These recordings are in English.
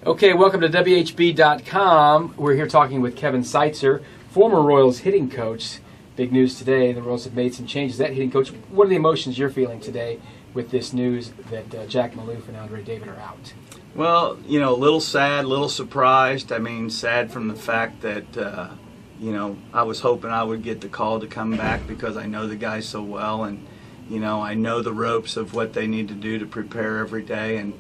Okay, welcome to WHB.com. We're here talking with Kevin Seitzer, former Royals hitting coach. Big news today, the Royals have made some changes. That hitting coach, what are the emotions you're feeling today with this news that Jack Maloof and Andre David are out? Well, a little sad, a little surprised. I mean, sad from the fact that, I was hoping I would get the call to come back because I know the guys so well, and, I know the ropes of what they need to do to prepare every day, and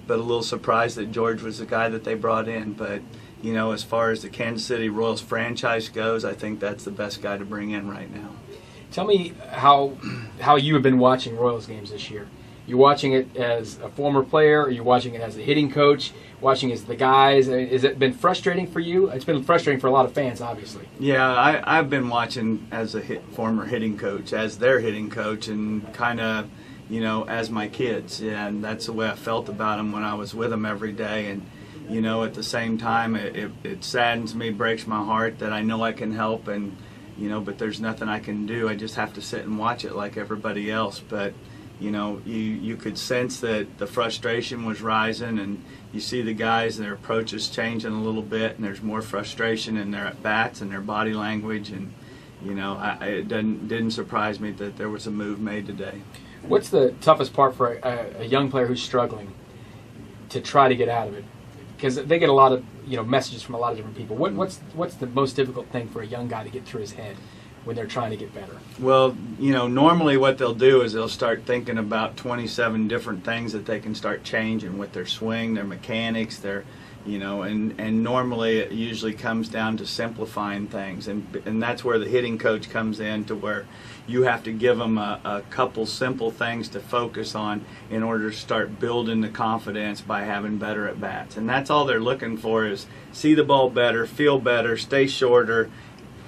but a little surprised that George was the guy that they brought in. But, as far as the Kansas City Royals franchise goes, I think that's the best guy to bring in right now. Tell me how you have been watching Royals games this year. You're watching it as a former player, or you're watching it as a hitting coach, watching as the guys. I mean, has it been frustrating for you? It's been frustrating for a lot of fans, obviously. Yeah, I've been watching as a former hitting coach, as their hitting coach, and kind of, as my kids. And that's the way I felt about them when I was with them every day. And, at the same time, it saddens me, breaks my heart that I know I can help, and, but there's nothing I can do. I just have to sit and watch it like everybody else. But, you could sense that the frustration was rising, and you see the guys, their approaches changing a little bit, and there's more frustration in their at-bats and their body language. And, it didn't surprise me that there was a move made today. What's the toughest part for a young player who's struggling to try to get out of it? Because they get a lot of messages from a lot of different people. What's the most difficult thing for a young guy to get through his head when they're trying to get better? Well, normally what they'll do is they'll start thinking about 27 different things that they can start changing with their swing, their mechanics, their and normally it usually comes down to simplifying things, and that's where the hitting coach comes in, to where you have to give them a couple simple things to focus on in order to start building the confidence by having better at bats. And that's all they're looking for, is see the ball better, feel better, stay shorter,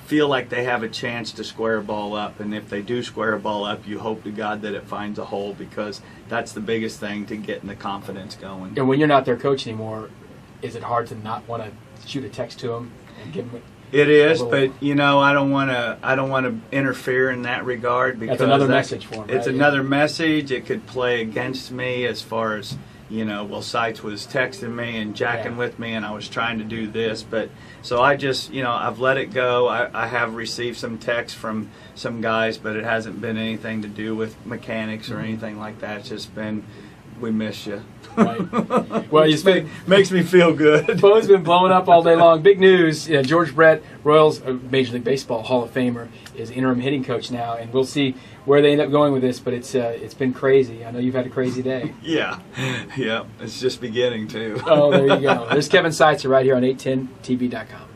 feel like they have a chance to square a ball up. And if they do square a ball up, you hope to God that it finds a hole, because that's the biggest thing to getting the confidence going. And when you're not their coach anymore, is it hard to not want to shoot a text to them and give them? It is, but I don't want to interfere in that regard, because that's another message for them. It's another message. It could play against me as far as Seitz was texting me and jacking with me, and I was trying to do this, but so I just I've let it go. I have received some texts from some guys, but it hasn't been anything to do with mechanics or anything like that. It's just been, we miss you. Right. Well, makes me feel good. Phone's been blowing up all day long. Big news. George Brett, Royals Major League Baseball Hall of Famer, is interim hitting coach now, and we'll see where they end up going with this. But it's been crazy. I know you've had a crazy day. Yeah. It's just beginning too. Oh, there you go. There's Kevin Seitzer right here on 810tv.com.